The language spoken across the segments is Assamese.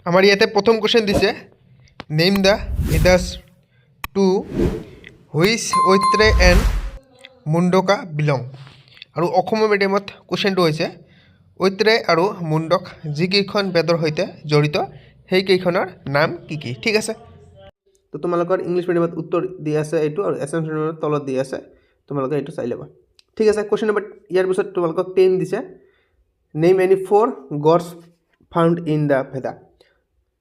আমাৰ ইয়াতে প্ৰথম কুৱেশ্যন দিছে name the Vedas to which Aitareya and Mundaka belong. আৰু অসমৰ মিডিয়ামত কুৱেশ্যনটো হৈছে ঐত্ৰে আৰু মুণ্ডক যিকেইখন বেদৰ সৈতে জড়িত সেইকেইখনৰ নাম কি কি। ঠিক আছে, তো তোমালোকৰ ইংলিছ মিডিয়ামত উত্তৰ দি আছে এইটো, আৰু এছামিছ মিডিয়ামত তলত দি আছে, তোমালোকে এইটো চাই ল'বা। ঠিক আছে, কুৱেশ্যন নম্বৰ ইয়াৰ পিছত তোমালোকক 10 দিছে name any 4 God's found in the ভেদা।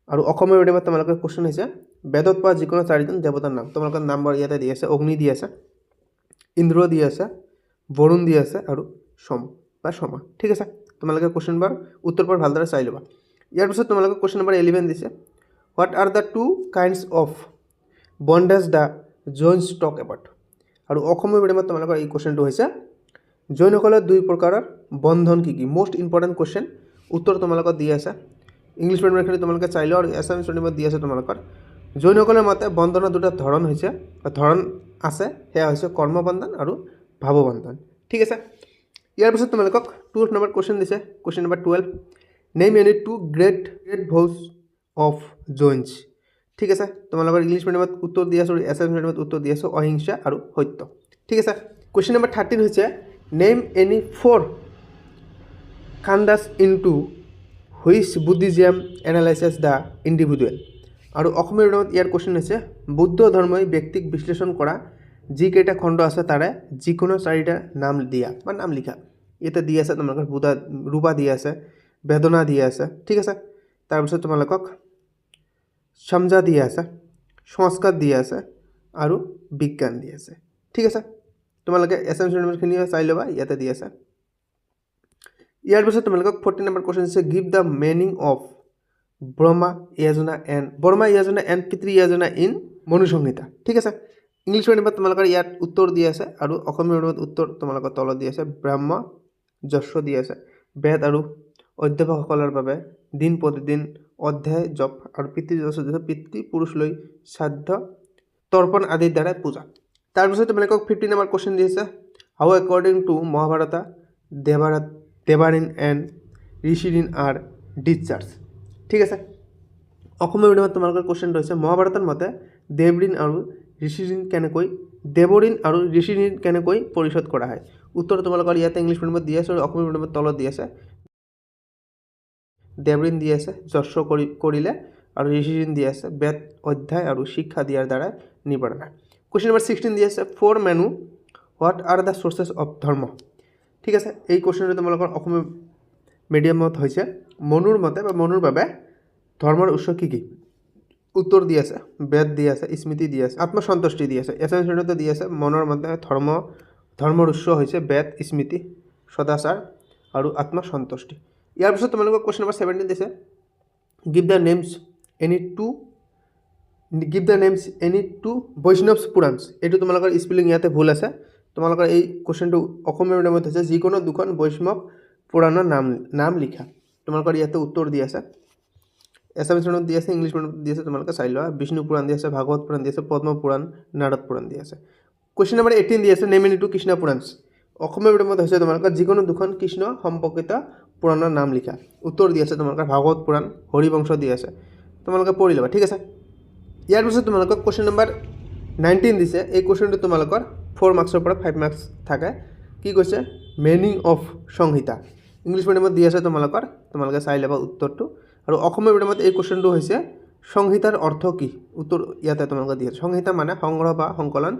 আৰু অসমৰ মিডিয়ামত তোমালোকৰ কুৱেশ্যন হৈছে বেদত পোৱা যিকোনো 4জন দেৱতাৰ নাম। তোমালোকৰ নাম্বাৰ ইয়াতে দি আছে, অগ্নি দি আছে, ইন্দ্ৰ দি আছে, বৰুণ দি আছে, আৰু সোম বা সমা। ঠিক আছে, তোমালোকে কুৱেশ্যন নম্বৰ উত্তৰবোৰ ভালদৰে চাই ল'বা। ইয়াৰ পিছত তোমালোকে কুৱেশ্যন নম্বৰ 11 দিছে what are the 2 kinds of bondage the Jains talk about. আৰু অসমৰ মিডিয়ামত তোমালোকৰ এই কুৱেশ্যনটো হৈছে জৈনসকলৰ 2 প্ৰকাৰৰ বন্ধন কি কি। মষ্ট ইম্পৰ্টেণ্ট কুৱেশ্যন, উত্তৰ তোমালোকক দি আছে। ইংলিছ মিডিয়ামখিনি তোমালোকে চাই লোৱা, আৰু এছামিছ মিডিয়ামত দি আছে তোমালোকৰ জৈনসকলৰ মতে বন্ধনৰ 2টা ধৰণ আছে, সেয়া হৈছে কৰ্মবন্ধন আৰু ভাৱবন্ধন। ঠিক আছে, ইয়াৰ পিছত তোমালোকক 2 নম্বৰ কুৱেশ্যন দিছে, question number 12 name any 2 great ভোজ অফ জৈনছ। ঠিক আছে, তোমালোকৰ ইংলিছ মিডিয়ামত উত্তৰ দি আছোঁ, আৰু এছামিছ মিডিয়ামত উত্তৰ দি আছোঁ অহিংসা আৰু সত্য। ঠিক আছে, কুৱেশ্যন নম্বৰ 13 হৈছে name any 4 skandhas into which Buddhism analyses the individual. আৰু অসমীয়া মিডিয়ামত ইয়াৰ কুৱেশ্যন হৈছে বৌদ্ধ ধৰ্মই ব্যক্তিক বিশ্লেষণ কৰা যিকেইটা খণ্ড আছে তাৰে যিকোনো 4টা নাম দিয়া বা নাম লিখা। ইয়াতে দি আছে তোমালোকৰ ৰূপা দি আছে, বেদনা দি আছে। ঠিক আছে, তাৰপিছত তোমালোকক সমজা দি আছে, সংস্কাৰ দি আছে, আৰু বিজ্ঞান দি আছে। ঠিক আছে, তোমালোকে এছামিছ মিডিয়ামখিনিও চাই ল'বা, ইয়াতে দি আছে। ইয়াৰ পিছত তোমালোকক 14 নম্বৰ কুৱেশ্যন হৈছে give the meaning of Brahma yajna and Pitri yajna in Manu সংহিতা। ঠিক আছে, ইংলিছ মিডিয়ামত তোমালোকৰ ইয়াত উত্তৰ দি আছে, আৰু অসমীয়া মিডিয়ামত উত্তৰ তোমালোকৰ তলত দি আছে। ব্ৰহ্ম যশ দি আছে, বেদ আৰু অধ্যাপকসকলৰ বাবে দিন প্ৰতিদিন অধ্যায় জপ, আৰু পিতৃপুৰুষলৈ শ্ৰাদ্ধ তৰ্পণ আদিৰ দ্বাৰা পূজা। তাৰপিছত তোমালোকক 15 নম্বৰ কুৱেশ্যন দি আছে how according to Mahabharata Devarin and Rishirin are discharge. ঠিক আছে, অসমীয়া মিডিয়ামত তোমালোকৰ কুৱেশ্যনটো হৈছে মহাভাৰতৰ মতে দেৱৰিন আৰু ঋষিৰিন কেনেকৈ পৰিশোধ কৰা হয়। উত্তৰ তোমালোকৰ ইয়াতে ইংলিছ মিডিয়ামত দি আছে, আৰু অসমীয়া মিডিয়ামত তলত দি আছে। দেৱৰিন দি আছে যশ কৰিলে, আৰু ঋষিৰিন দি আছে বেদ অধ্যায় আৰু শিক্ষা দিয়াৰ দ্বাৰা নিবাৰণ। কুৱেশ্যন নম্বৰ 16 দি আছে 4 menu what are the sources of ধৰ্ম। ঠিক আছে, এই কুৱেশ্যনটো তোমালোকৰ অসমীয়া মিডিয়ামত হৈছে মনুৰ মতে বা মনুৰ বাবে ধৰ্মৰ উৎস কি কি। উত্তৰ দি আছে বেদ দি আছে, স্মৃতি দি আছে, আত্মসন্তুষ্টি দি আছে। এছামিছ মিডিয়ামতো দি আছে মনৰ মতে ধৰ্মৰ উৎস হৈছে বেদ, স্মৃতি, সদাচাৰ আৰু আত্মসন্তুষ্টি। ইয়াৰ পিছত তোমালোকক কুৱেশ্যন নম্বৰ 17 দিছে give the names any two Vaishnava Puranas. এইটো তোমালোকৰ স্পেলিং ইয়াতে ভুল আছে। তোমালোকৰ এই কুৱেশ্যনটো অসমীয়া মিডিয়ামত হৈছে যিকোনো 2খন বৈষ্ণৱ পুৰাণৰ নাম লিখা। তোমালোকৰ ইয়াতে উত্তৰ দি আছে, এছামিছ মিডিয়ামত দি আছে, ইংলিছ মিডিয়ামত দি আছে, তোমালোকে চাই লোৱা। বিষ্ণু পুৰাণ দি আছে, ভাগৱত পুৰাণ দি আছে, পদ্ম পুৰাণ, নাৰদ পুৰাণ দি আছে। কুৱেশ্যন নম্বৰ 18 দি আছে নেম এনি টু কৃষ্ণ পুৰাণছ। অসমীয়া মিডিয়ামত হৈছে তোমালোকৰ যিকোনো 2খন কৃষ্ণ সম্পৰ্কিত পুৰাণৰ নাম লিখা। উত্তৰ দি আছে তোমালোকৰ ভাগৱত পুৰাণ, হৰিবংশ দি আছে, তোমালোকে পঢ়ি ল'বা। ঠিক আছে, ইয়াৰ পিছত তোমালোকক কুৱেশ্যন নম্বৰ 19 দিছে। এই কুৱেশ্যনটো তোমালোকৰ 4 মাৰ্কছৰ পৰা 5 মাৰ্কছ থাকে। কি কৈছে মিনিং অফ সংহিতা। ইংলিছ মিডিয়ামত দি আছে তোমালোকে চাই ল'বা উত্তৰটো। আৰু অসমীয়া মিডিয়ামত এই কুৱেশ্যনটো হৈছে সংহিতাৰ অৰ্থ কি। উত্তৰ ইয়াতে তোমালোকে দি আছে। সংহিতা মানে সংগ্ৰহ বা সংকলন।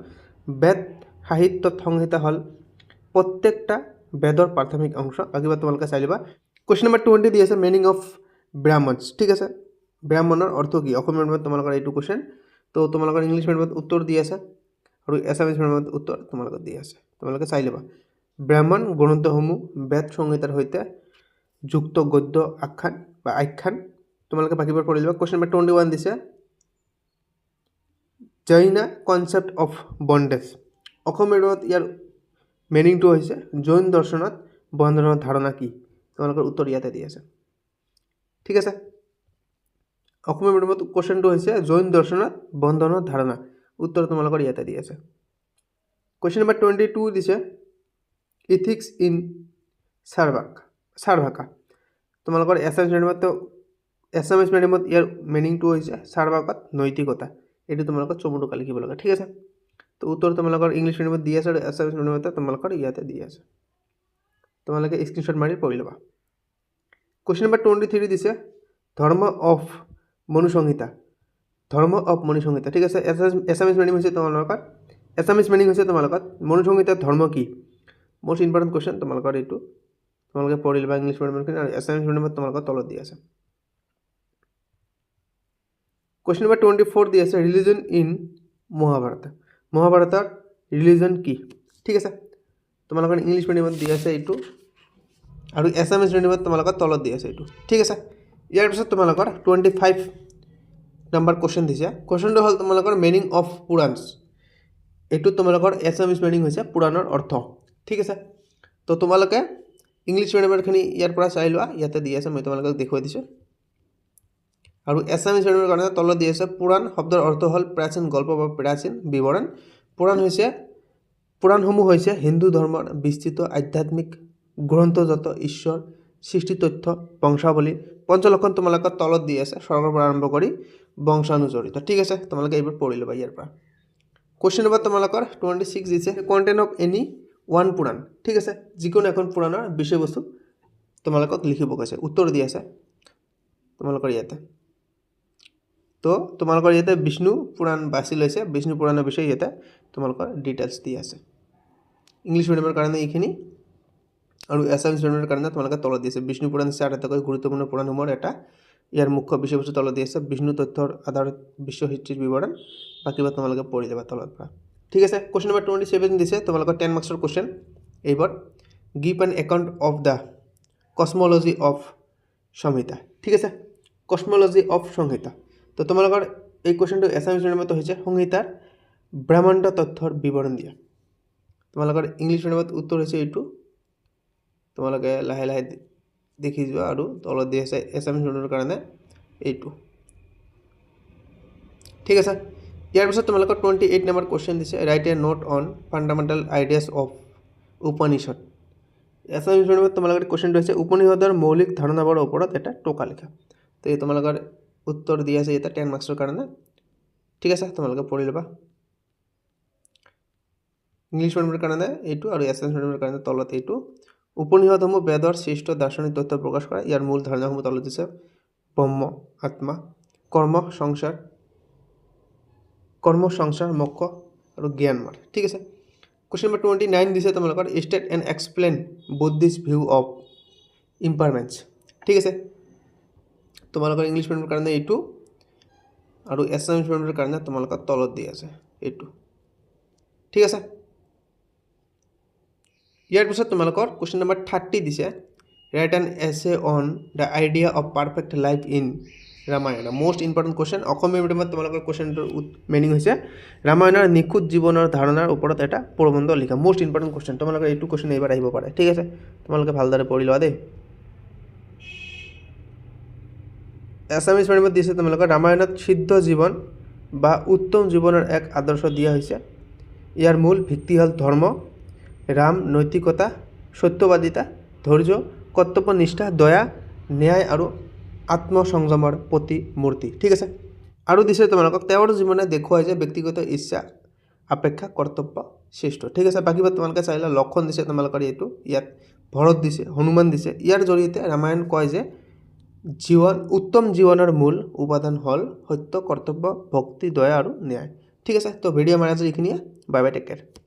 বেদ সাহিত্যত সংহিতা হ'ল প্ৰত্যেকটা বেদৰ প্ৰাথমিক অংশ। বাকীবা তোমালোকে চাই ল'বা। কুৱেশ্যন নম্বৰ 20 দি আছে মিনিং অফ ব্ৰাহ্মণছ। ঠিক আছে, ব্ৰাহ্মণৰ অৰ্থ কি। অসমীয়া মিডিয়ামত তোমালোকৰ এইটো কুৱেশ্যন। তো তোমালোকৰ ইংলিছ মিডিয়ামত উত্তৰ দি আছে, আৰু এছামিছ মিডিয়ামত উত্তৰ তোমালোকে দি আছে, তোমালোকে চাই ল'বা। ব্ৰাহ্মণ গ্ৰন্থসমূহ বেদ সংহিতাৰ সৈতে যুক্ত গদ্য আখ্যান। তোমালোকে বাকীবোৰ পঢ়ি ল'বা। কুৱেশ্যন নম্বৰ 21 দিছে জৈনা কনচেপ্ট অফ বণ্ডেজ। অসমীয়া মিডিয়ামত ইয়াৰ মিনিংটো হৈছে জৈন দৰ্শনত বন্ধনৰ ধাৰণা কি। তোমালোকৰ উত্তৰ ইয়াতে দি আছে। ঠিক আছে, অসমীয়া মিডিয়ামত কুৱেশ্যনটো হৈছে জৈন দৰ্শনত বন্ধনৰ ধাৰণা। উত্তৰ তোমালোকৰ ইয়াতে দি আছে। কুৱেশ্যন নম্বৰ 22 দিছে ইথিক্স ইন চাৰ্ভাকা। তোমালোকৰ এছামিছ মিডিয়ামতো এছামিজ মিডিয়ামত ইয়াৰ মিনিংটো হৈছে চাৰবাগত নৈতিকতা। এইটো তোমালোকৰ চমুটোকা লিখিব লাগে, ঠিক আছে। তো উত্তৰ তোমালোকৰ ইংলিছ মিডিয়ামত দি আছে আৰু এছামিজ মিডিয়ামত তোমালোকৰ ইয়াতে দি আছে। তোমালোকে স্ক্ৰীনশ্বট মাৰি পঢ়ি ল'বা। কুৱেশ্যন নম্বৰ 23 দিছে ধৰ্ম অফ মনুসংহিতা। ধৰ্ম অফ মনুসংহিতা, ঠিক আছে। এছামিজ মিনিং হৈছে তোমালোকৰ মনুসংহিতাৰ ধৰ্ম কি? মোষ্ট ইম্পৰ্টেণ্ট কুৱেশ্যন তোমালোকৰ এইটো। তোমালোকে পঢ়ি ল'বা ইংলিছ মিডিয়ামখিনি আৰু এছামিজ মিডিয়ামত তোমালোকৰ তলত দি আছে। কুৱেশ্যন নম্বৰ 24 দি আছে ৰিলিজন ইন মহাভাৰত। মহাভাৰতৰ ৰিলিজন কি? ঠিক আছে। তোমালোকৰ ইংলিছ মিডিয়ামত দি আছে এইটো আৰু এছামিজ মিডিয়ামত তোমালোকৰ তলত দি আছে এইটো, ঠিক আছে। ইয়াৰ পিছত তোমালোকৰ 25 নম্বৰ কুৱেশ্যন দিছে। কুৱেশ্যনটো হ'ল তোমালোকৰ মিনিং অফ পুৰাণছ। এইটো তোমালোকৰ এছামিজ মিনিং হৈছে পুৰাণৰ অৰ্থ, ঠিক আছে। তো তোমালোকে ইংলিছ মিডিয়ামৰখিনি ইয়াৰ পৰা চাই লোৱা, ইয়াতে দি আছে, মই তোমালোকক দেখুৱাই দিছোঁ। আৰু এছামিজ মিডিয়ামৰ কাৰণে তলত দি আছে পুৰাণ শব্দৰ অৰ্থ হ'ল প্ৰাচীন গল্প বা প্ৰাচীন বিৱৰণ। পুৰাণসমূহ হৈছে হিন্দু ধৰ্মৰ বিস্তৃত আধ্যাত্মিক গ্ৰন্থ য'ত ঈশ্বৰ সৃষ্টি তথ্য বংশাৱলী পঞ্চলক্ষণ তোমালোকৰ তলত দি আছে, স্বৰ্গৰ পৰা আৰম্ভ কৰি বংশানুজড়িত, ঠিক আছে। তোমালোকে এইবোৰ পঢ়ি ল'বা ইয়াৰ পৰা। কুৱেশ্যন নম্বৰ তোমালোকৰ 26 দিছে কণ্টেণ্ট অফ এনি ওৱান পুৰাণ, ঠিক আছে। যিকোনো এখন পুৰাণৰ বিষয়বস্তু তোমালোকক লিখিব কৈছে, উত্তৰ দি আছে তোমালোকৰ ইয়াতে। তো তোমালোকৰ ইয়াতে বিষ্ণু পুৰাণ বাছি লৈছে, বিষ্ণু পুৰাণৰ বিষয়ে ইয়াতে তোমালোকৰ ডিটেইলছ দি আছে। ইংলিছ মিডিয়ামৰ কাৰণে এইখিনি আৰু এছামিজ মিডিয়ামৰ কাৰণে তোমালোকে তলত দি আছে। বিষ্ণু পুৰাণ হৈছে আটাইতকৈ গুৰুত্বপূৰ্ণ পুৰাণসমূহৰ এটা। ইয়াৰ মুখ্য বিষয়বস্তু তলত দি আছে, বিষ্ণু তথ্যৰ আধাৰত বিশ্ব সৃষ্টিৰ বিৱৰণ। বাকীবোৰ তোমালোকে পঢ়ি যাবা তলৰ পৰা, ঠিক আছে। কুৱেশ্যন নম্বৰ 27 দিছে তোমালোকৰ 10 মাৰ্কছৰ কুৱেশ্যন। এইবাৰ give an account of the cosmology of Samhita, ঠিক আছে। কসমলজি অফ সংহিতা। তো তোমালোকৰ এই কুৱেশ্যনটো এছামিজ মিডিয়ামত হৈছে সংহিতাৰ ব্ৰহ্মাণ্ড তথ্যৰ বিৱৰণ দিয়া। তোমালোকৰ ইংলিছ মিডিয়ামত উত্তৰ হৈছে এইটো। তোমালোকে লাহে লাহে দেখি যোৱা আৰু তলত দি আছে এছামিজ মিডিয়ামৰ কাৰণে এইটো, ঠিক আছে। ইয়াৰ পিছত তোমালোকৰ 28 নম্বৰ কুৱেশ্যন দিছে right A note on fundamental ideas of Upanishad. Assamese মিডিয়ামত তোমালোকৰ কুৱেশ্যনটো হৈছে উপনিষদৰ মৌলিক ধাৰণাবোৰৰ ওপৰত এটা টোকা লিখা। তো এই তোমালোকৰ উত্তৰ দি আছে ইয়াতে 10 মাৰ্কছৰ কাৰণে, ঠিক আছে। তোমালোকে পঢ়ি ল'বা। ইংলিছ মিডিয়ামৰ কাৰণে এইটো আৰু এছামিজ মিডিয়ামৰ কাৰণে তলত এইটো। উপনিষদসমূহ বেদৰ শ্ৰেষ্ঠ দাৰ্শনিক তথ্য প্ৰকাশ কৰে। ইয়াৰ মূল ধাৰণাসমূহ তলত দিছে ব্ৰহ্ম, আত্মা, কৰ্ম, সংসাৰ, মোক্ষ আৰু জ্ঞান মাৰ্গ, ঠিক আছে। কুৱেশ্যন নম্বৰ 29 দিছে তোমালোকৰ state and explain Buddhist view of impermanence, ঠিক আছে। তোমালোকৰ ইংলিছ মিডিয়ামৰ কাৰণে এইটো আৰু এছামিজ মিডিয়ামৰ কাৰণে তোমালোকৰ তলত দি আছে এইটো, ঠিক আছে। ইয়াৰ পিছত তোমালোকৰ কুৱেশ্যন নম্বৰ 30 দিছে write an essay on the idea of perfect life in Ramayana. Most important question. Asomiya মিডিয়ামত তোমালোকৰ কুৱেশ্যনটোৰ মিনিং হৈছে ৰামায়ণৰ নিখুঁত জীৱনৰ ধাৰণাৰ ওপৰত এটা প্ৰবন্ধ লিখা। Most important question. তোমালোকৰ এইটো কুৱেশ্যন এইবাৰ আহিব পাৰে, ঠিক আছে। তোমালোকে ভালদৰে পঢ়ি লোৱা দেই। এছামিজ মিডিয়ামত দিছে তোমালোকৰ ৰামায়ণত সিদ্ধ জীৱন বা উত্তম জীৱনৰ এক আদৰ্শ দিয়া হৈছে। ইয়াৰ মূল ভিত্তি হ'ল ধৰ্ম, ৰাম, নৈতিকতা, সত্যবাদিতা, ধৈৰ্য, কৰ্তব্যনিষ্ঠা, দয়া, ন্যায় আৰু আত্মসংযমৰ প্ৰতিমূৰ্তি, ঠিক আছে। আৰু দিছে তোমালোকক তেওঁৰ জীৱনে দেখুৱাই যে ব্যক্তিগত ইচ্ছা অপেক্ষা কৰ্তব্য শ্ৰেষ্ঠ, ঠিক আছে। বাকীবোৰ তোমালোকে চাই লোৱা। লক্ষণ দিছে তোমালোকৰ এইটো, ইয়াত ভৰত দিছে, হনুমান দিছে। ইয়াৰ জৰিয়তে ৰামায়ণ কয় যে উত্তম জীৱনৰ মূল উপাদান হ'ল সত্য, কৰ্তব্য, ভক্তি, দয়া আৰু ন্যায়, ঠিক আছে। তো ভিডিঅ' আমাৰ আজি এইখিনিয়ে। Bye bye, take care.